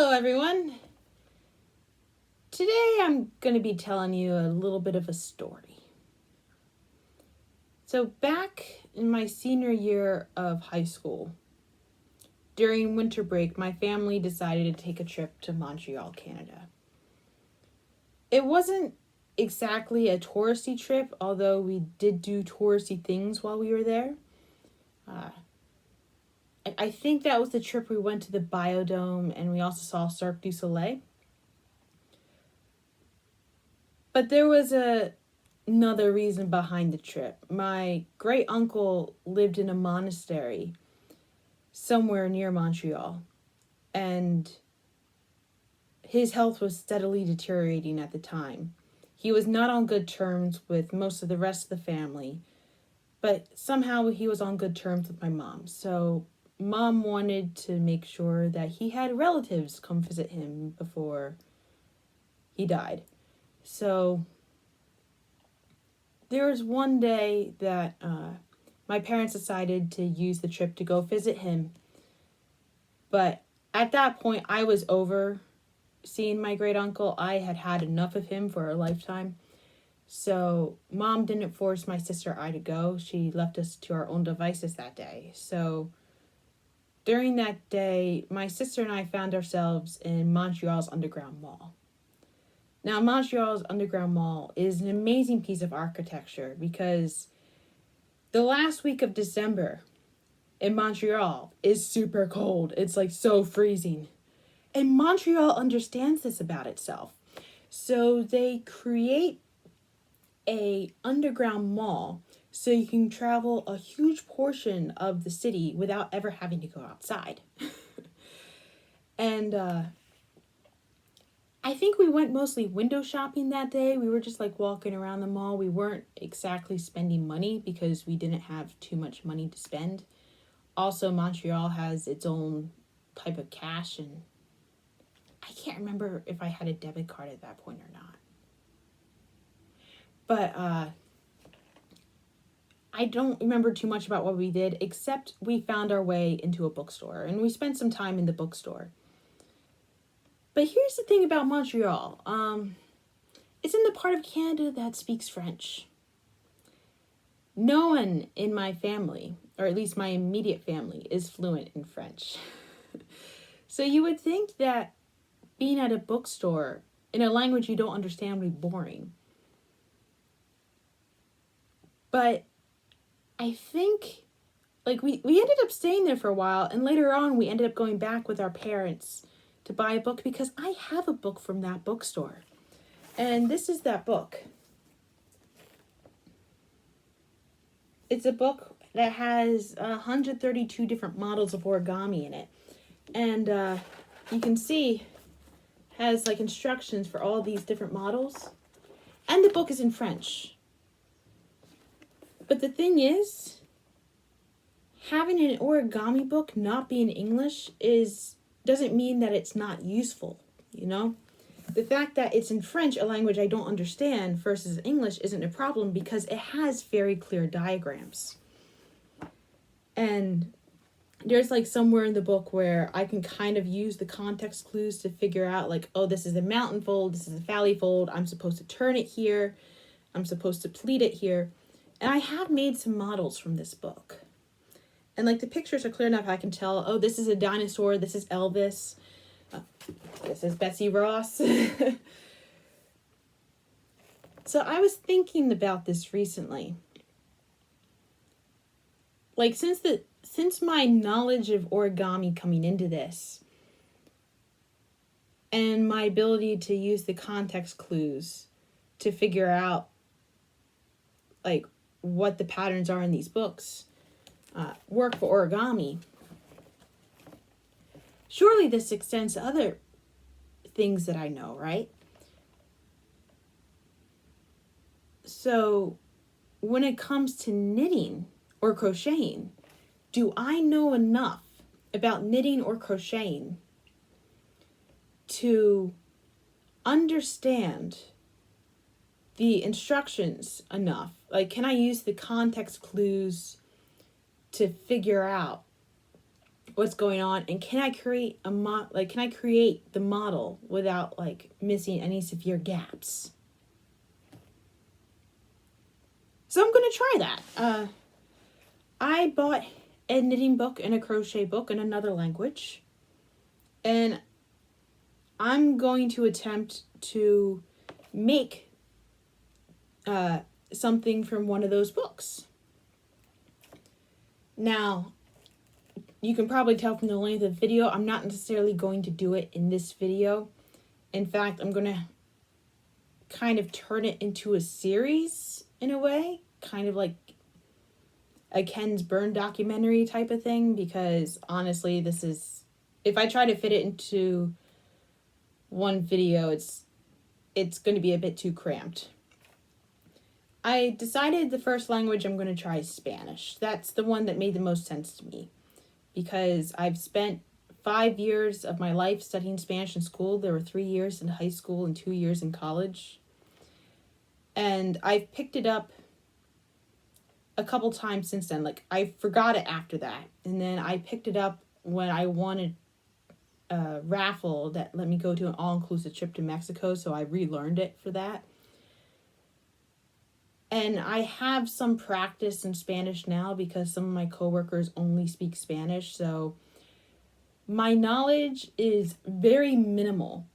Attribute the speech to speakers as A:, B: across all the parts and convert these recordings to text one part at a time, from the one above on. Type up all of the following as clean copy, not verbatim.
A: Hello everyone! Today I'm going to be telling you a little bit of a story. So back in my senior year of high school, during winter break, my family decided to take a trip to Montreal, Canada. It wasn't exactly a touristy trip, although we did do touristy things while we were there. I think that was the trip we went to the Biodome and we also saw Cirque du Soleil. But there was another reason behind the trip. My great uncle lived in a monastery somewhere near Montreal, and his health was steadily deteriorating at the time. He was not on good terms with most of the rest of the family, but somehow he was on good terms with my mom. So Mom wanted to make sure that he had relatives come visit him before he died. So there was one day that my parents decided to use the trip to go visit him. But at that point, I was over seeing my great uncle. I had had enough of him for a lifetime. So Mom didn't force my sister and I to go. She left us to our own devices that day. So during that day, my sister and I found ourselves in Montreal's Underground Mall. Now, Montreal's Underground Mall is an amazing piece of architecture because the last week of December in Montreal is super cold. It's like so freezing. And Montreal understands this about itself. So they create a underground mall so you can travel a huge portion of the city without ever having to go outside. And I think we went mostly window shopping that day. We were just like walking around the mall. We weren't exactly spending money because we didn't have too much money to spend. Also, Montreal has its own type of cash, and I can't remember if I had a debit card at that point or not. But I don't remember too much about what we did, except we found our way into a bookstore, and we spent some time in the bookstore. But here's the thing about Montreal. It's in the part of Canada that speaks French. No one in my family, or at least my immediate family, is fluent in French. So you would think that being at a bookstore in a language you don't understand would be boring. But I think, we ended up staying there for a while, and later on we ended up going back with our parents to buy a book because I have a book from that bookstore. And this is that book. It's a book that has 132 different models of origami in it. And you can see has instructions for all these different models. And the book is in French. But the thing is, having an origami book not be in English doesn't mean that it's not useful, you know? The fact that it's in French, a language I don't understand, versus English isn't a problem because it has very clear diagrams. And there's somewhere in the book where I can kind of use the context clues to figure out oh, this is a mountain fold, this is a valley fold, I'm supposed to turn it here, I'm supposed to pleat it here. And I have made some models from this book. And the pictures are clear enough I can tell, oh, this is a dinosaur, this is Elvis, this is Betsy Ross. So I was thinking about this recently. Since my knowledge of origami coming into this, and my ability to use the context clues to figure out what the patterns are in these books, work for origami. Surely this extends to other things that I know, right? So when it comes to knitting or crocheting, do I know enough about knitting or crocheting to understand the instructions enough? Can I use the context clues to figure out what's going on, and can I create can I create the model without like missing any severe gaps? So I'm going to try that. I bought a knitting book and a crochet book in another language, and I'm going to attempt to make something from one of those books. Now, you can probably tell from the length of the video, I'm not necessarily going to do it in this video. In fact, I'm going to kind of turn it into a series in a way, kind of like a Ken's Burn documentary type of thing, because honestly, if I try to fit it into one video, it's going to be a bit too cramped. I decided the first language I'm going to try is Spanish. That's the one that made the most sense to me, because I've spent 5 years of my life studying Spanish in school. There were 3 years in high school and 2 years in college. And I've picked it up a couple times since then. Like, I forgot it after that. And then I picked it up when I wanted a raffle that let me go to an all-inclusive trip to Mexico, so I relearned it for that. And I have some practice in Spanish now because some of my coworkers only speak Spanish, so my knowledge is very minimal.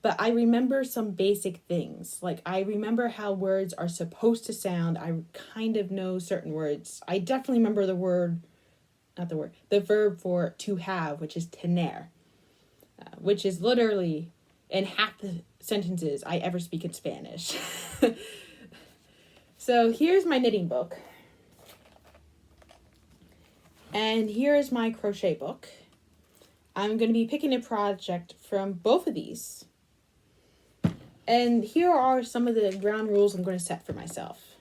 A: But I remember some basic things. Like, I remember how words are supposed to sound. I kind of know certain words. I definitely remember the verb for to have, which is tener, which is literally in half the sentences I ever speak in Spanish. So here's my knitting book. And here's my crochet book. I'm going to be picking a project from both of these. And here are some of the ground rules I'm going to set for myself.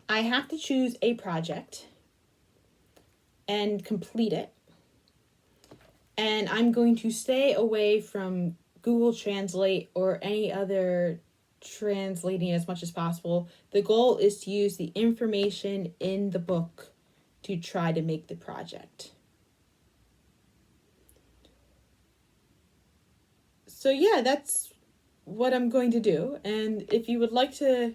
A: I have to choose a project and complete it. And I'm going to stay away from Google Translate or any other translating as much as possible. The goal is to use the information in the book to try to make the project. So yeah, that's what I'm going to do. And if you would like to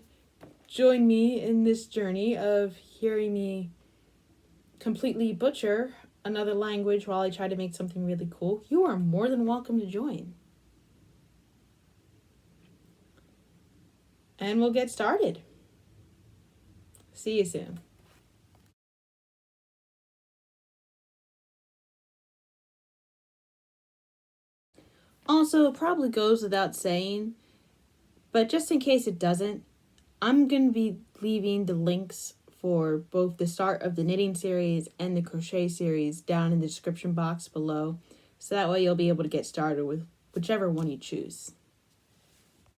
A: join me in this journey of hearing me completely butcher another language while I try to make something really cool, you are more than welcome to join. And we'll get started. See you soon. Also, it probably goes without saying, but just in case it doesn't, I'm going to be leaving the links for both the start of the knitting series and the crochet series down in the description box below, so that way you'll be able to get started with whichever one you choose.